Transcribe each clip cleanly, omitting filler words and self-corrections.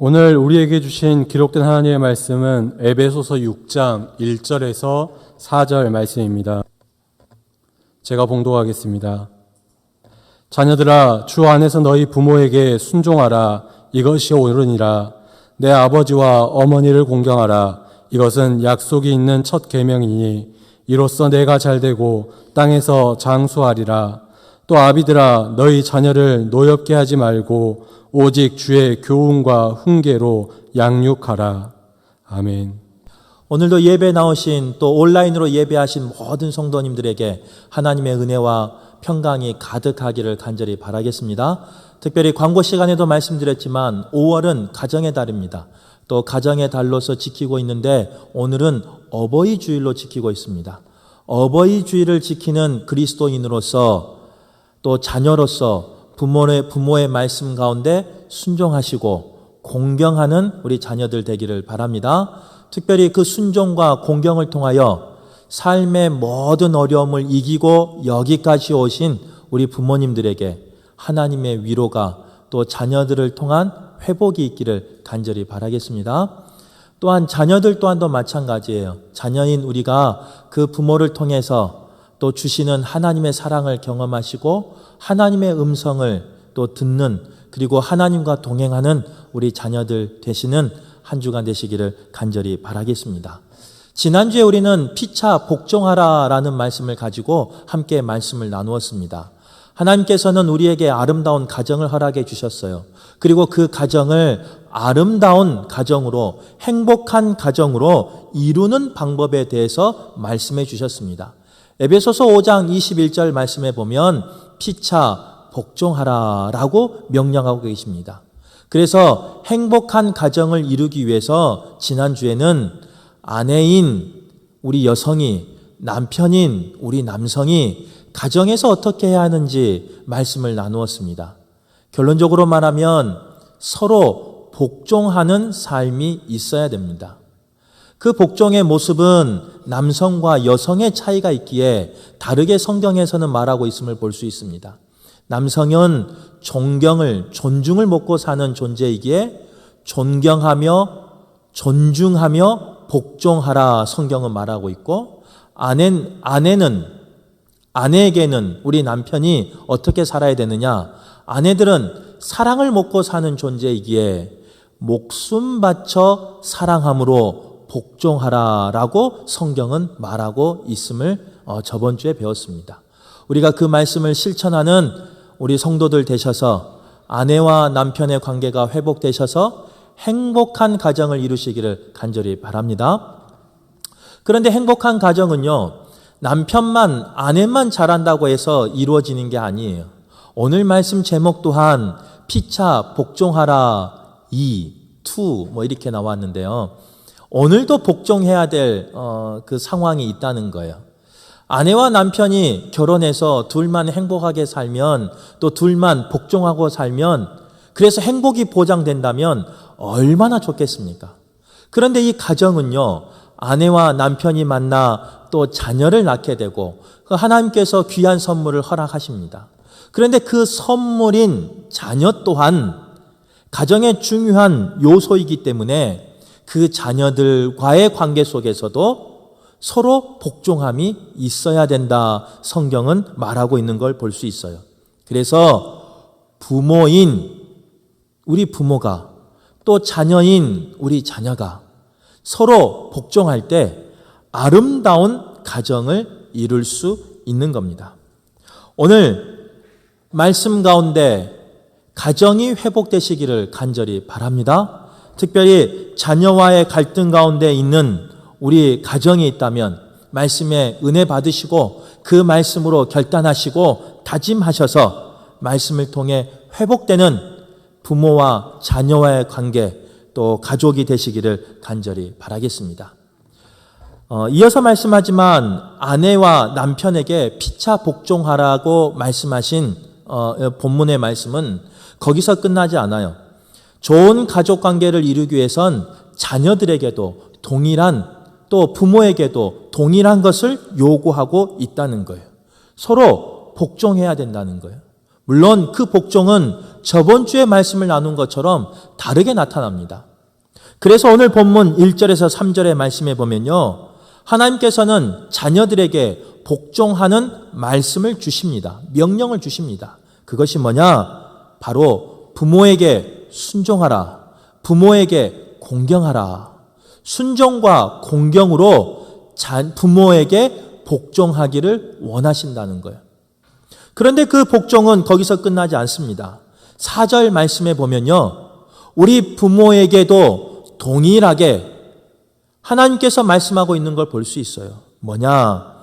오늘 우리에게 주신 기록된 하나님의 말씀은 에베소서 6장 1절에서 4절 말씀입니다. 제가 봉독하겠습니다. 자녀들아, 주 안에서 너희 부모에게 순종하라. 이것이 옳으니라. 내 아버지와 어머니를 공경하라. 이것은 약속이 있는 첫 계명이니 이로써 내가 잘되고 땅에서 장수하리라. 또 아비들아, 너희 자녀를 노엽게 하지 말고 오직 주의 교훈과 훈계로 양육하라. 아멘. 오늘도 예배 나오신 또 온라인으로 예배하신 모든 성도님들에게 하나님의 은혜와 평강이 가득하기를 간절히 바라겠습니다. 특별히 광고 시간에도 말씀드렸지만 5월은 가정의 달입니다. 또 가정의 달로서 지키고 있는데 오늘은 어버이 주일로 지키고 있습니다. 어버이 주일을 지키는 그리스도인으로서 또 자녀로서 부모의 말씀 가운데 순종하시고 공경하는 우리 자녀들 되기를 바랍니다. 특별히 그 순종과 공경을 통하여 삶의 모든 어려움을 이기고 여기까지 오신 우리 부모님들에게 하나님의 위로가 또 자녀들을 통한 회복이 있기를 간절히 바라겠습니다. 또한 자녀들 또한도 마찬가지예요. 자녀인 우리가 그 부모를 통해서 또 주시는 하나님의 사랑을 경험하시고 하나님의 음성을 또 듣는, 그리고 하나님과 동행하는 우리 자녀들 되시는 한 주간 되시기를 간절히 바라겠습니다. 지난주에 우리는 피차 복종하라라는 말씀을 가지고 함께 말씀을 나누었습니다. 하나님께서는 우리에게 아름다운 가정을 허락해 주셨어요. 그리고 그 가정을 아름다운 가정으로, 행복한 가정으로 이루는 방법에 대해서 말씀해 주셨습니다. 에베소서 5장 21절 말씀에 보면 피차 복종하라 라고 명령하고 계십니다. 그래서 행복한 가정을 이루기 위해서 지난주에는 아내인 우리 여성이, 남편인 우리 남성이 가정에서 어떻게 해야 하는지 말씀을 나누었습니다. 결론적으로 말하면 서로 복종하는 삶이 있어야 됩니다. 그 복종의 모습은 남성과 여성의 차이가 있기에 다르게 성경에서는 말하고 있음을 볼 수 있습니다. 남성은 존중을 먹고 사는 존재이기에 존경하며 존중하며 복종하라 성경은 말하고 있고, 아내에게는 우리 남편이 어떻게 살아야 되느냐, 아내들은 사랑을 먹고 사는 존재이기에 목숨 바쳐 사랑함으로 복종하라라고 성경은 말하고 있음을 저번 주에 배웠습니다. 우리가 그 말씀을 실천하는 우리 성도들 되셔서 아내와 남편의 관계가 회복되셔서 행복한 가정을 이루시기를 간절히 바랍니다. 그런데 행복한 가정은요, 남편만, 아내만 잘한다고 해서 이루어지는 게 아니에요. 오늘 말씀 제목 또한 피차 복종하라 2 이렇게 나왔는데요. 오늘도 복종해야 될 그 상황이 있다는 거예요. 아내와 남편이 결혼해서 둘만 행복하게 살면, 또 둘만 복종하고 살면, 그래서 행복이 보장된다면 얼마나 좋겠습니까? 그런데 이 가정은요, 아내와 남편이 만나 또 자녀를 낳게 되고 하나님께서 귀한 선물을 허락하십니다. 그런데 그 선물인 자녀 또한 가정의 중요한 요소이기 때문에 그 자녀들과의 관계 속에서도 서로 복종함이 있어야 된다, 성경은 말하고 있는 걸 볼 수 있어요. 그래서 부모인 우리 부모가 또 자녀인 우리 자녀가 서로 복종할 때 아름다운 가정을 이룰 수 있는 겁니다. 오늘 말씀 가운데 가정이 회복되시기를 간절히 바랍니다. 특별히 자녀와의 갈등 가운데 있는 우리 가정이 있다면 말씀에 은혜 받으시고 그 말씀으로 결단하시고 다짐하셔서 말씀을 통해 회복되는 부모와 자녀와의 관계, 또 가족이 되시기를 간절히 바라겠습니다. 이어서 말씀하지만 아내와 남편에게 피차 복종하라고 말씀하신 본문의 말씀은 거기서 끝나지 않아요. 좋은 가족 관계를 이루기 위해선 자녀들에게도 동일한, 또 부모에게도 동일한 것을 요구하고 있다는 거예요. 서로 복종해야 된다는 거예요. 물론 그 복종은 저번 주에 말씀을 나눈 것처럼 다르게 나타납니다. 그래서 오늘 본문 1절에서 3절의 말씀에 보면요, 하나님께서는 자녀들에게 복종하는 말씀을 주십니다. 명령을 주십니다. 그것이 뭐냐? 바로 부모에게 순종하라. 부모에게 공경하라. 순종과 공경으로 부모에게 복종하기를 원하신다는 거예요. 그런데 그 복종은 거기서 끝나지 않습니다. 4절 말씀에 보면요, 우리 부모에게도 동일하게 하나님께서 말씀하고 있는 걸 볼 수 있어요. 뭐냐?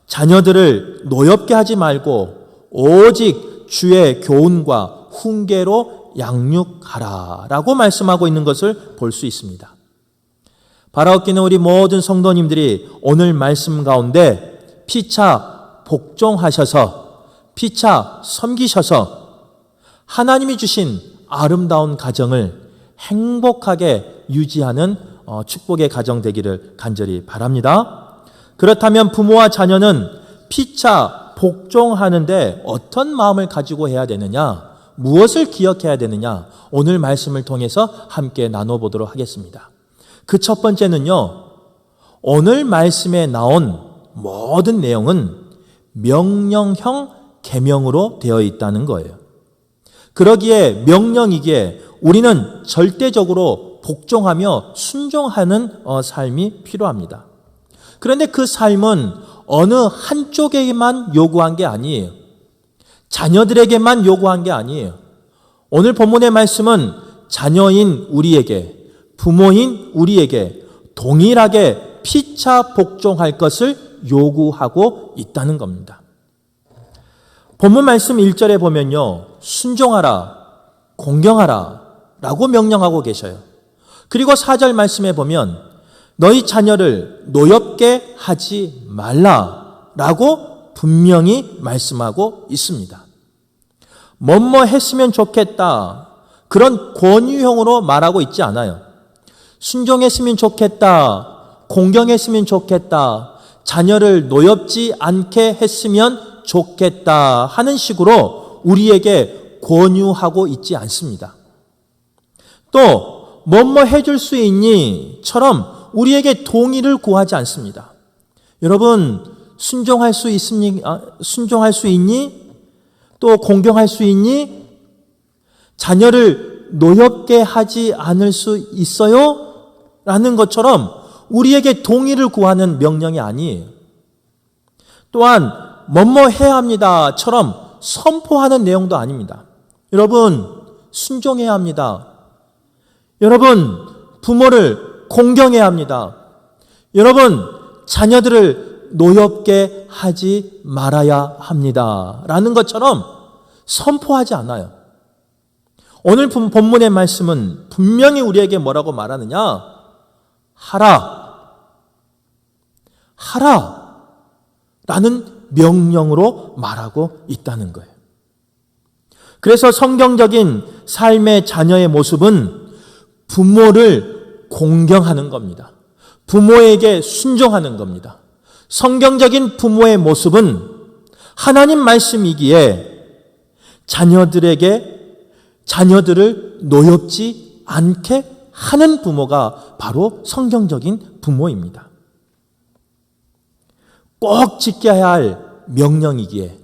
자녀들을 노엽게 하지 말고 오직 주의 교훈과 훈계로 양육하라 라고 말씀하고 있는 것을 볼 수 있습니다. 바라옵기는 우리 모든 성도님들이 오늘 말씀 가운데 피차 복종하셔서 피차 섬기셔서 하나님이 주신 아름다운 가정을 행복하게 유지하는 축복의 가정 되기를 간절히 바랍니다. 그렇다면 부모와 자녀는 피차 복종하는데 어떤 마음을 가지고 해야 되느냐? 무엇을 기억해야 되느냐? 오늘 말씀을 통해서 함께 나눠보도록 하겠습니다. 그 첫 번째는요, 오늘 말씀에 나온 모든 내용은 명령형 계명으로 되어 있다는 거예요. 그러기에 명령이기에 우리는 절대적으로 복종하며 순종하는 삶이 필요합니다. 그런데 그 삶은 어느 한쪽에만 요구한 게 아니에요. 자녀들에게만 요구한 게 아니에요. 오늘 본문의 말씀은 자녀인 우리에게, 부모인 우리에게 동일하게 피차 복종할 것을 요구하고 있다는 겁니다. 본문 말씀 1절에 보면요, 순종하라, 공경하라 라고 명령하고 계셔요. 그리고 4절 말씀에 보면 너희 자녀를 노엽게 하지 말라 라고 분명히 말씀하고 있습니다. 뭐뭐 했으면 좋겠다, 그런 권유형으로 말하고 있지 않아요. 순종했으면 좋겠다, 공경했으면 좋겠다, 자녀를 노엽지 않게 했으면 좋겠다 하는 식으로 우리에게 권유하고 있지 않습니다. 또 뭐뭐 해줄 수 있니?처럼 우리에게 동의를 구하지 않습니다. 여러분, 순종할 수 있습니까? 순종할 수 있니? 또 공경할 수 있니? 자녀를 노엽게 하지 않을 수 있어요? 라는 것처럼 우리에게 동의를 구하는 명령이 아니에요. 또한 뭐뭐 해야 합니다처럼 선포하는 내용도 아닙니다. 여러분, 순종해야 합니다. 여러분, 부모를 공경해야 합니다. 여러분, 자녀들을 노엽게 하지 말아야 합니다 라는 것처럼 선포하지 않아요. 오늘 본문의 말씀은 분명히 우리에게 뭐라고 말하느냐? 하라, 하라 라는 명령으로 말하고 있다는 거예요. 그래서 성경적인 삶의 자녀의 모습은 부모를 공경하는 겁니다. 부모에게 순종하는 겁니다. 성경적인 부모의 모습은 하나님 말씀이기에 자녀들을 노엽지 않게 하는 부모가 바로 성경적인 부모입니다. 꼭 지켜야 할 명령이기에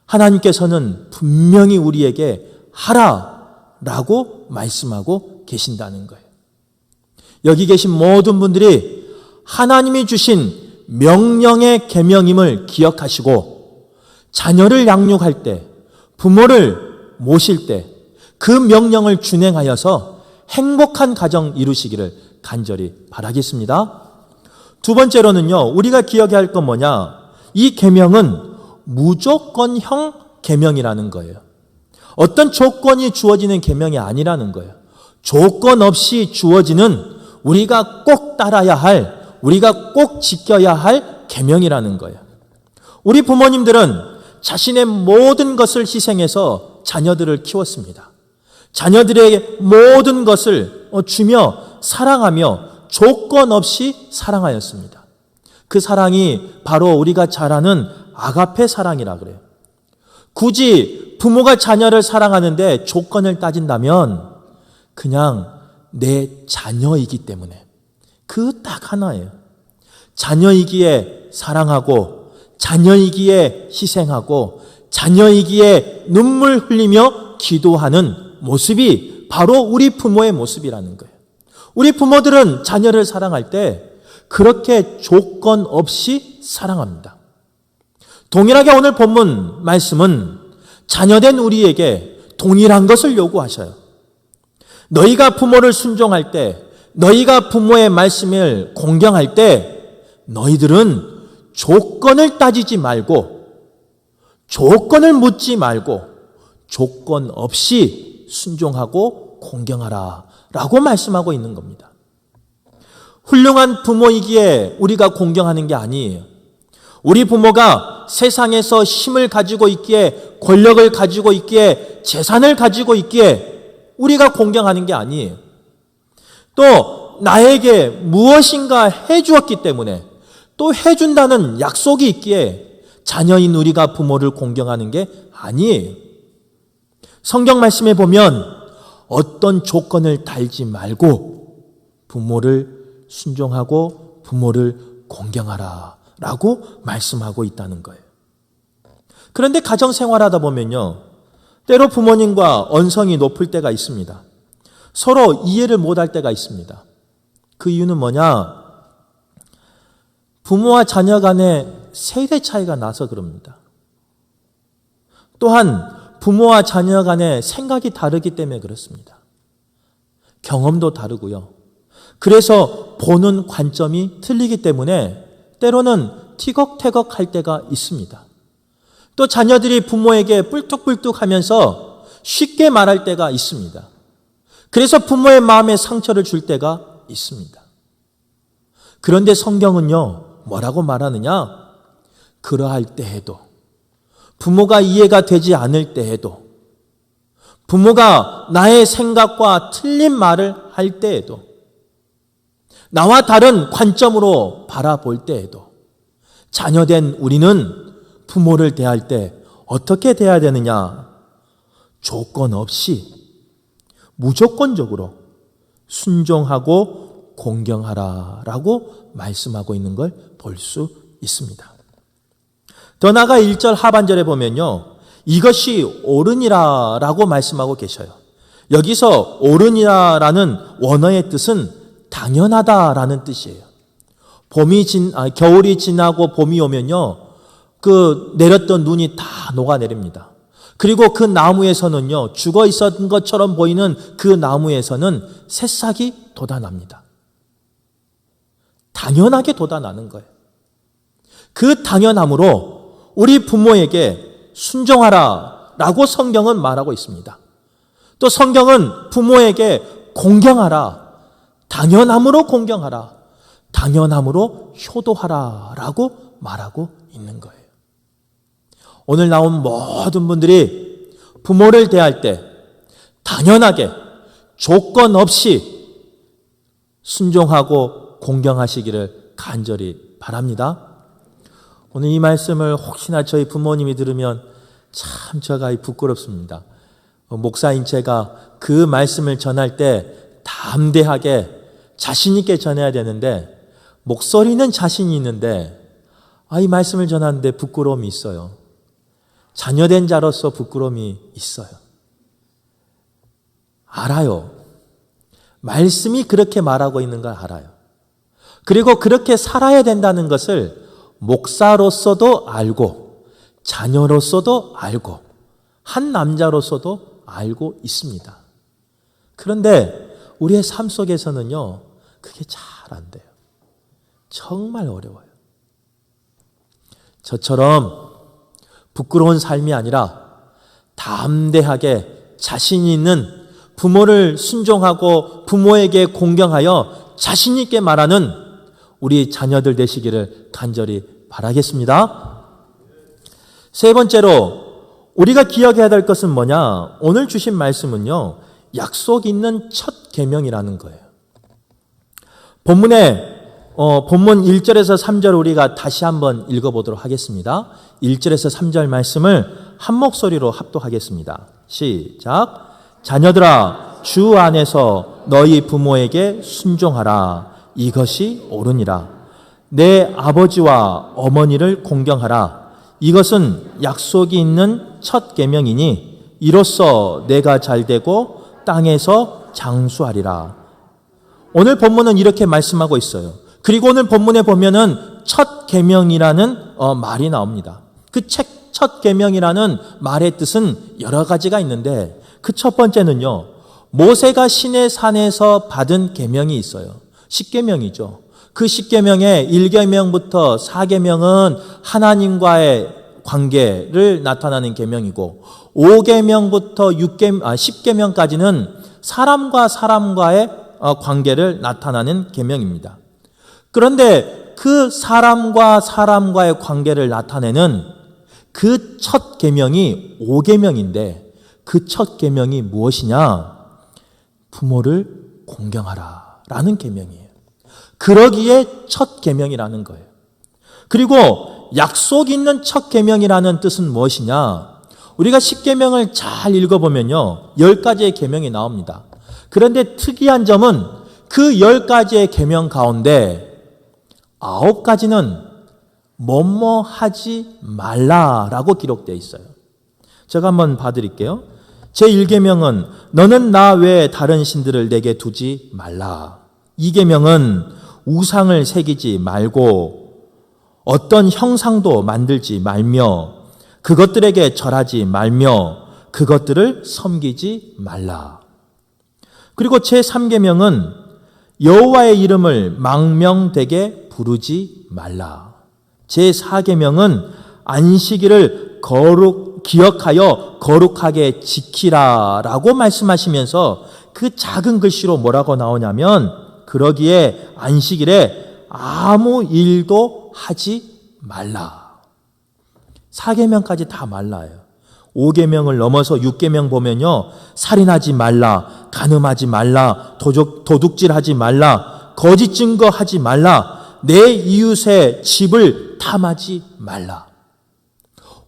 하나님께서는 분명히 우리에게 하라라고 말씀하고 계신다는 거예요. 여기 계신 모든 분들이 하나님이 주신 명령의 계명임을 기억하시고 자녀를 양육할 때, 부모를 모실 때 그 명령을 준행하여서 행복한 가정 이루시기를 간절히 바라겠습니다. 두 번째로는요, 우리가 기억해야 할 건 뭐냐? 이 계명은 무조건형 계명이라는 거예요. 어떤 조건이 주어지는 계명이 아니라는 거예요. 조건 없이 주어지는 우리가 꼭 따라야 할, 우리가 꼭 지켜야 할 계명이라는 거예요. 우리 부모님들은 자신의 모든 것을 희생해서 자녀들을 키웠습니다. 자녀들에게 모든 것을 주며 사랑하며 조건 없이 사랑하였습니다. 그 사랑이 바로 우리가 잘 아는 아가페 사랑이라 그래요. 굳이 부모가 자녀를 사랑하는데 조건을 따진다면 그냥 내 자녀이기 때문에 그 딱 하나예요. 자녀이기에 사랑하고 자녀이기에 희생하고 자녀이기에 눈물 흘리며 기도하는 모습이 바로 우리 부모의 모습이라는 거예요. 우리 부모들은 자녀를 사랑할 때 그렇게 조건 없이 사랑합니다. 동일하게 오늘 본문 말씀은 자녀된 우리에게 동일한 것을 요구하셔요. 너희가 부모를 순종할 때, 너희가 부모의 말씀을 공경할 때 너희들은 조건을 따지지 말고, 조건을 묻지 말고 조건 없이 순종하고 공경하라 라고 말씀하고 있는 겁니다. 훌륭한 부모이기에 우리가 공경하는 게 아니에요. 우리 부모가 세상에서 힘을 가지고 있기에, 권력을 가지고 있기에, 재산을 가지고 있기에 우리가 공경하는 게 아니에요. 또 나에게 무엇인가 해주었기 때문에, 또 해준다는 약속이 있기에 자녀인 우리가 부모를 공경하는 게 아니에요. 성경 말씀에 보면 어떤 조건을 달지 말고 부모를 순종하고 부모를 공경하라 라고 말씀하고 있다는 거예요. 그런데 가정 생활하다 보면요, 때로 부모님과 언성이 높을 때가 있습니다. 서로 이해를 못할 때가 있습니다. 그 이유는 뭐냐? 부모와 자녀 간에 세대 차이가 나서 그럽니다. 또한 부모와 자녀 간에 생각이 다르기 때문에 그렇습니다. 경험도 다르고요. 그래서 보는 관점이 틀리기 때문에 때로는 티격태격 할 때가 있습니다. 또 자녀들이 부모에게 뿔뚝뿔뚝 하면서 쉽게 말할 때가 있습니다. 그래서 부모의 마음에 상처를 줄 때가 있습니다. 그런데 성경은요, 뭐라고 말하느냐? 그러할 때에도, 부모가 이해가 되지 않을 때에도, 부모가 나의 생각과 틀린 말을 할 때에도, 나와 다른 관점으로 바라볼 때에도 자녀된 우리는 부모를 대할 때 어떻게 대해야 되느냐? 조건 없이 무조건적으로 순종하고 공경하라라고 말씀하고 있는 걸 볼 수 있습니다. 더 나아가 1절 하반절에 보면요, 이것이 옳으니라라고 말씀하고 계셔요. 여기서 옳으니라라는 원어의 뜻은 당연하다라는 뜻이에요. 겨울이 지나고 봄이 오면요, 그 내렸던 눈이 다 녹아내립니다. 그리고 그 나무에서는요, 죽어 있었던 것처럼 보이는 그 나무에서는 새싹이 돋아납니다. 당연하게 돋아나는 거예요. 그 당연함으로 우리 부모에게 순종하라 라고 성경은 말하고 있습니다. 또 성경은 부모에게 공경하라, 당연함으로 공경하라, 당연함으로 효도하라 라고 말하고 있는 거예요. 오늘 나온 모든 분들이 부모를 대할 때 당연하게 조건 없이 순종하고 공경하시기를 간절히 바랍니다. 오늘 이 말씀을 혹시나 저희 부모님이 들으면 참 제가 부끄럽습니다. 목사인 제가 그 말씀을 전할 때 담대하게 자신 있게 전해야 되는데, 목소리는 자신이 있는데 이 말씀을 전하는데 부끄러움이 있어요. 자녀된 자로서 부끄러움이 있어요. 알아요. 말씀이 그렇게 말하고 있는 걸 알아요. 그리고 그렇게 살아야 된다는 것을 목사로서도 알고, 자녀로서도 알고, 한 남자로서도 알고 있습니다. 그런데 우리의 삶 속에서는요, 그게 잘 안 돼요. 정말 어려워요. 저처럼 부끄러운 삶이 아니라 담대하게 자신 있는, 부모를 순종하고 부모에게 공경하여 자신 있게 말하는 우리 자녀들 되시기를 간절히 바라겠습니다. 세 번째로 우리가 기억해야 될 것은 뭐냐? 오늘 주신 말씀은요, 약속 있는 첫 계명이라는 거예요. 본문 1절에서 3절 우리가 다시 한번 읽어보도록 하겠습니다. 1절에서 3절 말씀을 한 목소리로 합독하겠습니다. 시작. 자녀들아, 주 안에서 너희 부모에게 순종하라. 이것이 옳으니라. 내 아버지와 어머니를 공경하라. 이것은 약속이 있는 첫 계명이니 이로써 내가 잘되고 땅에서 장수하리라. 오늘 본문은 이렇게 말씀하고 있어요. 그리고 오늘 본문에 보면은 첫 계명이라는 말이 나옵니다. 그 첫 계명이라는 말의 뜻은 여러 가지가 있는데 그 첫 번째는요, 모세가 시내 산에서 받은 계명이 있어요. 십계명이죠. 그 십계명의 1계명부터 4계명은 하나님과의 관계를 나타나는 계명이고 5계명부터 10계명까지는 사람과 사람과의 관계를 나타나는 계명입니다. 그런데 그 사람과 사람과의 관계를 나타내는 그 첫 계명이 5계명인데 그 첫 계명이 무엇이냐? 부모를 공경하라 라는 계명이에요. 그러기에 첫 계명이라는 거예요. 그리고 약속 있는 첫 계명이라는 뜻은 무엇이냐? 우리가 10계명을 잘 읽어보면요, 10가지의 계명이 나옵니다. 그런데 특이한 점은 그 10가지의 계명 가운데 9가지는 뭐뭐 하지 말라라고 기록되어 있어요. 제가 한번 봐드릴게요. 제1계명은 너는 나 외에 다른 신들을 내게 두지 말라. 2계명은 우상을 새기지 말고 어떤 형상도 만들지 말며 그것들에게 절하지 말며 그것들을 섬기지 말라. 그리고 제3계명은 여호와의 이름을 망명되게 부르지 말라. 제4계명은 안식일을 기억하여 거룩하게 지키라라고 말씀하시면서 그 작은 글씨로 뭐라고 나오냐면 그러기에 안식일에 아무 일도 하지 말라. 4계명까지 다 말라요. 5계명을 넘어서 6계명 보면요, 살인하지 말라, 간음하지 말라, 도둑질하지 말라, 거짓 증거하지 말라, 내 이웃의 집을 탐하지 말라.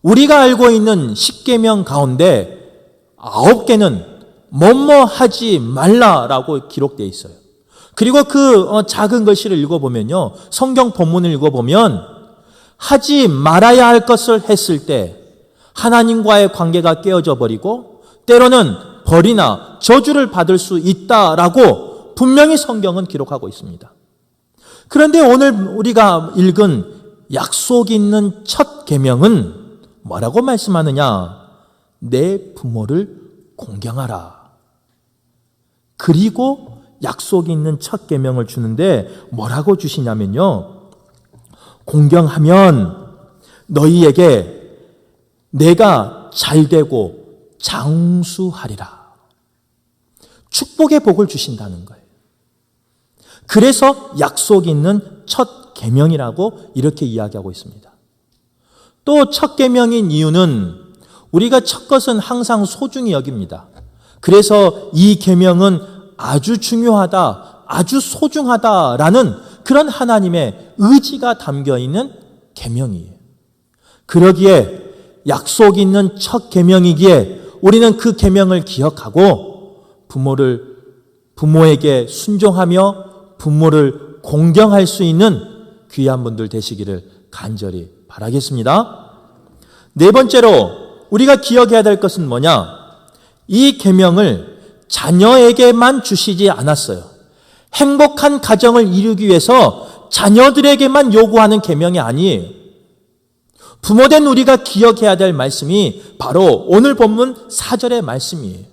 우리가 알고 있는 10계명 가운데 9개는 뭐뭐 하지 말라라고 기록되어 있어요. 그리고 그 작은 글씨를 읽어보면요, 성경 본문을 읽어보면 하지 말아야 할 것을 했을 때 하나님과의 관계가 깨어져 버리고 때로는 벌이나 저주를 받을 수 있다라고 분명히 성경은 기록하고 있습니다. 그런데 오늘 우리가 읽은 약속 있는 첫 계명은 뭐라고 말씀하느냐? 내 부모를 공경하라. 그리고 약속 있는 첫 계명을 주는데 뭐라고 주시냐면요, 공경하면 너희에게 내가 잘되고 장수하리라. 축복의 복을 주신다는 거예요. 그래서 약속 있는 첫 계명이라고 이렇게 이야기하고 있습니다. 또 첫 계명인 이유는 우리가 첫 것은 항상 소중히 여깁니다. 그래서 이 계명은 아주 중요하다, 아주 소중하다라는 그런 하나님의 의지가 담겨 있는 계명이에요. 그러기에 약속 있는 첫 계명이기에 우리는 그 계명을 기억하고 부모에게 순종하며 부모를 공경할 수 있는 귀한 분들 되시기를 간절히 바라겠습니다. 네 번째로 우리가 기억해야 될 것은 뭐냐? 이 계명을 자녀에게만 주시지 않았어요. 행복한 가정을 이루기 위해서 자녀들에게만 요구하는 계명이 아니에요. 부모된 우리가 기억해야 될 말씀이 바로 오늘 본문 4절의 말씀이에요.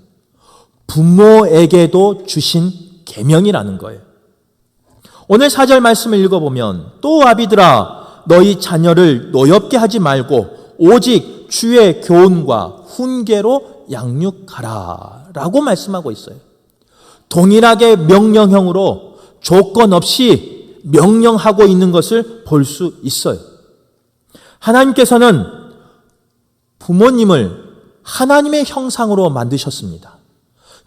부모에게도 주신 계명이라는 거예요. 오늘 4절 말씀을 읽어보면 또 아비들아 너희 자녀를 노엽게 하지 말고 오직 주의 교훈과 훈계로 양육하라 라고 말씀하고 있어요. 동일하게 명령형으로 조건 없이 명령하고 있는 것을 볼 수 있어요. 하나님께서는 부모님을 하나님의 형상으로 만드셨습니다.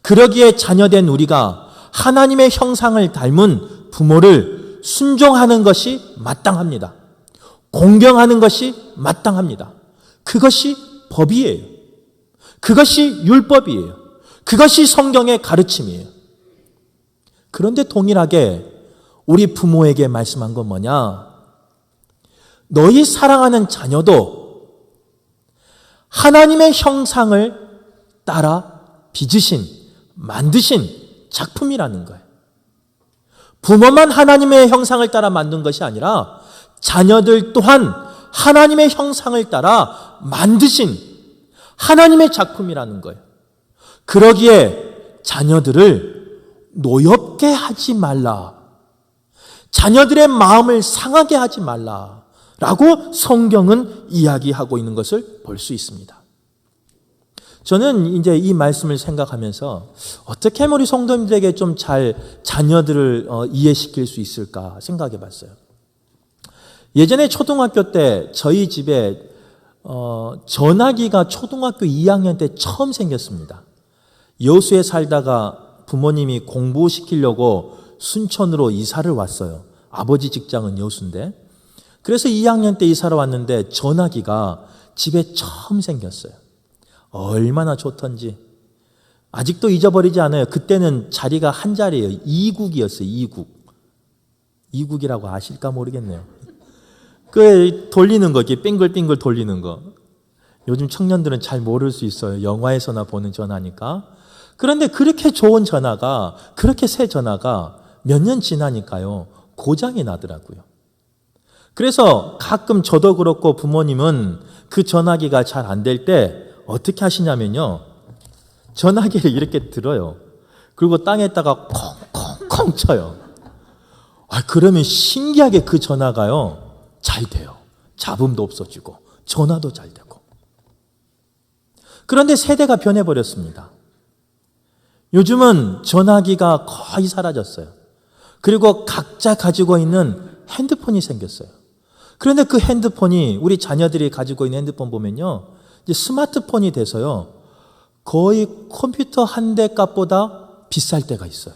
그러기에 자녀된 우리가 하나님의 형상을 닮은 부모를 순종하는 것이 마땅합니다. 공경하는 것이 마땅합니다. 그것이 법이에요. 그것이 율법이에요. 그것이 성경의 가르침이에요. 그런데 동일하게 우리 부모에게 말씀한 건 뭐냐? 너희 사랑하는 자녀도 하나님의 형상을 따라 빚으신, 만드신 작품이라는 거예요. 부모만 하나님의 형상을 따라 만든 것이 아니라 자녀들 또한 하나님의 형상을 따라 만드신 하나님의 작품이라는 거예요. 그러기에 자녀들을 노엽게 하지 말라. 자녀들의 마음을 상하게 하지 말라라고 성경은 이야기하고 있는 것을 볼 수 있습니다. 저는 이제 이 말씀을 생각하면서 어떻게 하면 우리 성도님들에게 좀 잘 자녀들을 이해시킬 수 있을까 생각해 봤어요. 예전에 초등학교 때 저희 집에 전화기가 초등학교 2학년 때 처음 생겼습니다. 여수에 살다가 부모님이 공부시키려고 순천으로 이사를 왔어요. 아버지 직장은 여수인데. 그래서 2학년 때 이사를 왔는데 전화기가 집에 처음 생겼어요. 얼마나 좋던지. 아직도 잊어버리지 않아요. 그때는 자리가 한 자리예요. 2국이었어요. 2국. 2국이라고 아실까 모르겠네요. 그 돌리는 거, 이렇게 빙글빙글 돌리는 거. 요즘 청년들은 잘 모를 수 있어요. 영화에서나 보는 전화니까. 그런데 그렇게 좋은 전화가, 그렇게 새 전화가 몇 년 지나니까요, 고장이 나더라고요. 그래서 가끔 저도 그렇고 부모님은 그 전화기가 잘 안 될 때 어떻게 하시냐면요, 전화기를 이렇게 들어요. 그리고 땅에다가 콩콩콩 쳐요. 그러면 신기하게 그 전화가요, 잘 돼요. 잡음도 없어지고 전화도 잘 되고. 그런데 세대가 변해버렸습니다. 요즘은 전화기가 거의 사라졌어요. 그리고 각자 가지고 있는 핸드폰이 생겼어요. 그런데 그 핸드폰이, 우리 자녀들이 가지고 있는 핸드폰 보면요, 이제 스마트폰이 돼서요, 거의 컴퓨터 한 대 값보다 비쌀 때가 있어요.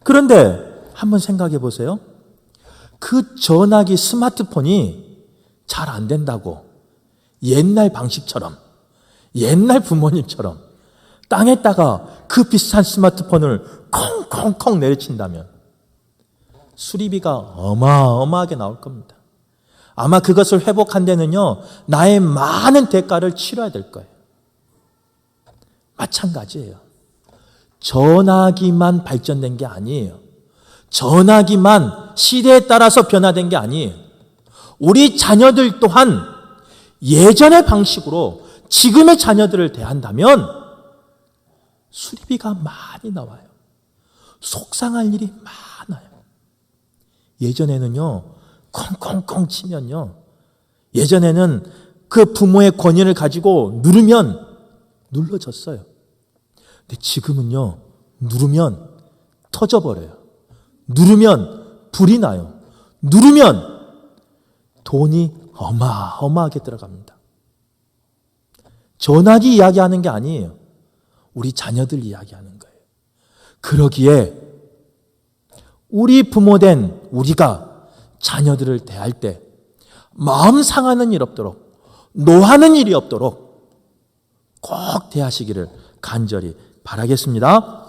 그런데 한번 생각해 보세요. 그 전화기 스마트폰이 잘 안 된다고 옛날 방식처럼, 옛날 부모님처럼 땅에다가 그 비싼 스마트폰을 콩콩콩 내리친다면 수리비가 어마어마하게 나올 겁니다. 아마 그것을 회복한 데는요, 나의 많은 대가를 치러야 될 거예요. 마찬가지예요. 전화기만 발전된 게 아니에요. 전화기만 시대에 따라서 변화된 게 아니에요. 우리 자녀들 또한 예전의 방식으로 지금의 자녀들을 대한다면 수리비가 많이 나와요. 속상할 일이 많아요. 예전에는요, 콩콩콩 치면요, 예전에는 그 부모의 권위를 가지고 누르면 눌러졌어요. 근데 지금은요, 누르면 터져버려요. 누르면 불이 나요. 누르면 돈이 어마어마하게 들어갑니다. 전화기 이야기하는 게 아니에요. 우리 자녀들 이야기하는 거예요. 그러기에 우리 부모된 우리가 자녀들을 대할 때 마음 상하는 일 없도록, 노하는 일이 없도록 꼭 대하시기를 간절히 바라겠습니다.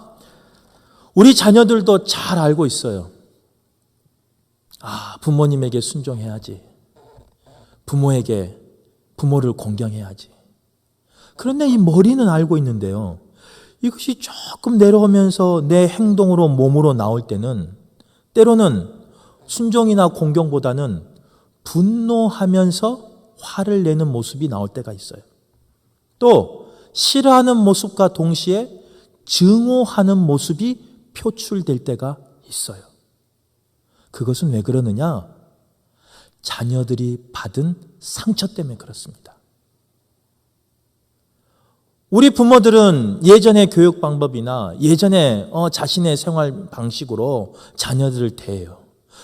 우리 자녀들도 잘 알고 있어요. 부모님에게 순종해야지. 부모를 공경해야지. 그런데 이 머리는 알고 있는데요, 이것이 조금 내려오면서 내 행동으로, 몸으로 나올 때는 때로는 순종이나 공경보다는 분노하면서 화를 내는 모습이 나올 때가 있어요. 또 싫어하는 모습과 동시에 증오하는 모습이 표출될 때가 있어요. 그것은 왜 그러느냐? 자녀들이 받은 상처 때문에 그렇습니다. 우리 부모들은 예전의 교육 방법이나 예전의 자신의 생활 방식으로 자녀들을 대해요.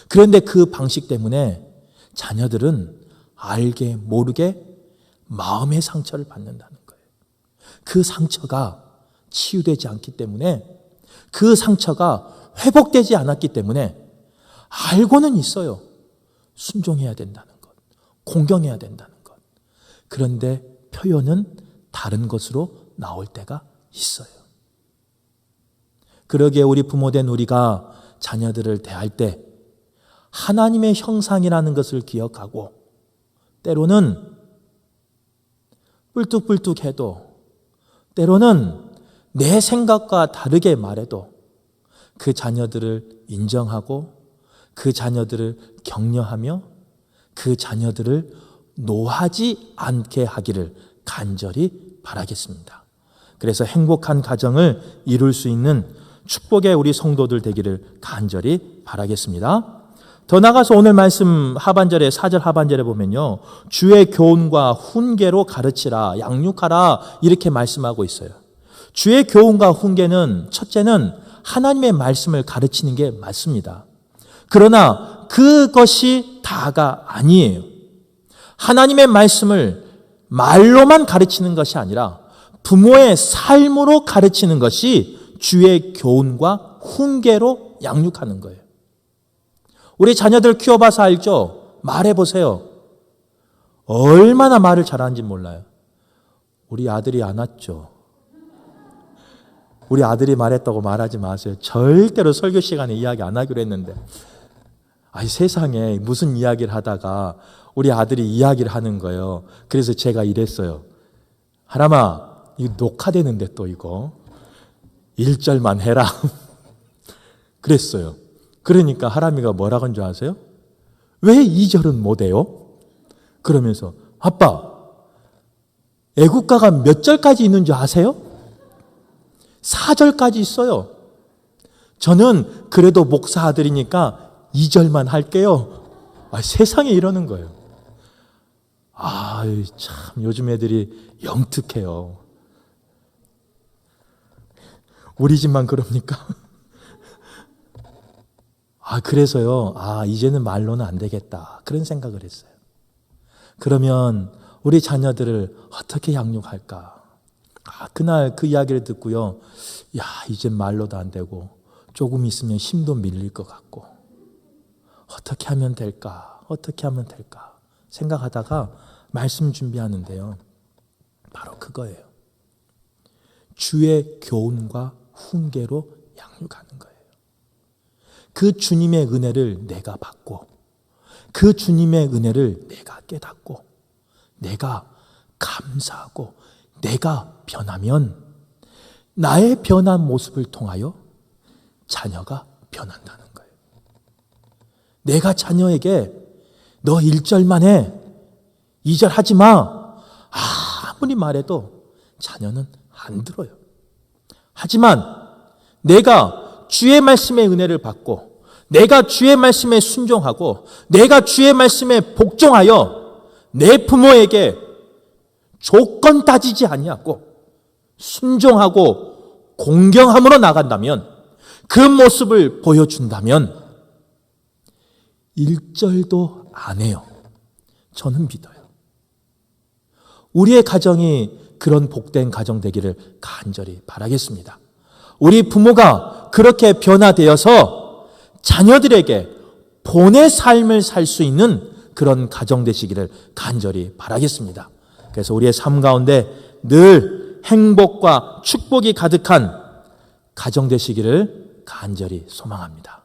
그런데 그 방식 때문에 자녀들은 알게 모르게 마음의 상처를 받는다는 거예요. 그 상처가 치유되지 않기 때문에, 그 상처가 회복되지 않았기 때문에 알고는 있어요. 순종해야 된다는 것, 공경해야 된다는 것. 그런데 표현은 다른 것으로 나올 때가 있어요. 그러기에 우리 부모된 우리가 자녀들을 대할 때 하나님의 형상이라는 것을 기억하고 때로는 뿔뚝뿔뚝해도 때로는 내 생각과 다르게 말해도 그 자녀들을 인정하고 그 자녀들을 격려하며 그 자녀들을 노하지 않게 하기를 간절히 바라겠습니다. 그래서 행복한 가정을 이룰 수 있는 축복의 우리 성도들 되기를 간절히 바라겠습니다. 더 나가서 오늘 말씀 하반절에 4절 하반절에 보면요. 주의 교훈과 훈계로 가르치라, 양육하라 이렇게 말씀하고 있어요. 주의 교훈과 훈계는 첫째는 하나님의 말씀을 가르치는 게 맞습니다. 그러나 그것이 다가 아니에요. 하나님의 말씀을 말로만 가르치는 것이 아니라 부모의 삶으로 가르치는 것이 주의 교훈과 훈계로 양육하는 거예요. 우리 자녀들 키워봐서 알죠? 말해보세요. 얼마나 말을 잘하는지 몰라요. 우리 아들이 안 왔죠. 우리 아들이 말했다고 말하지 마세요. 절대로 설교 시간에 이야기 안 하기로 했는데. 아니, 세상에 무슨 이야기를 하다가 우리 아들이 이야기를 하는 거예요. 그래서 제가 이랬어요. 하람아, 이거 녹화되는데 또 이거 1절만 해라. 그랬어요. 그러니까 하람이가 뭐라고 한 줄 아세요? 왜 2절은 못해요? 그러면서 아빠, 애국가가 몇 절까지 있는 줄 아세요? 4절까지 있어요. 저는 그래도 목사 아들이니까 2절만 할게요. 세상에 이러는 거예요. 참 요즘 애들이 영특해요. 우리 집만 그럽니까? 그래서요. 이제는 말로는 안 되겠다. 그런 생각을 했어요. 그러면 우리 자녀들을 어떻게 양육할까? 그날 그 이야기를 듣고요. 이젠 말로도 안 되고 조금 있으면 힘도 밀릴 것 같고 어떻게 하면 될까? 어떻게 하면 될까? 생각하다가 말씀 준비하는데요. 바로 그거예요. 주의 교훈과 훈계로 양육하는 거예요. 그 주님의 은혜를 내가 받고 그 주님의 은혜를 내가 깨닫고 내가 감사하고 내가 변하면 나의 변한 모습을 통하여 자녀가 변한다는 거예요. 내가 자녀에게 너 1절만 해, 2절 하지 마, 아무리 말해도 자녀는 안 들어요. 하지만 내가 주의 말씀의 은혜를 받고 내가 주의 말씀에 순종하고 내가 주의 말씀에 복종하여 내 부모에게 조건 따지지 아니하고 순종하고 공경함으로 나간다면 그 모습을 보여준다면 1절도 안 해요. 저는 믿어요. 우리의 가정이 그런 복된 가정 되기를 간절히 바라겠습니다. 우리 부모가 그렇게 변화되어서 자녀들에게 본의 삶을 살 수 있는 그런 가정 되시기를 간절히 바라겠습니다. 그래서 우리의 삶 가운데 늘 행복과 축복이 가득한 가정 되시기를 간절히 소망합니다.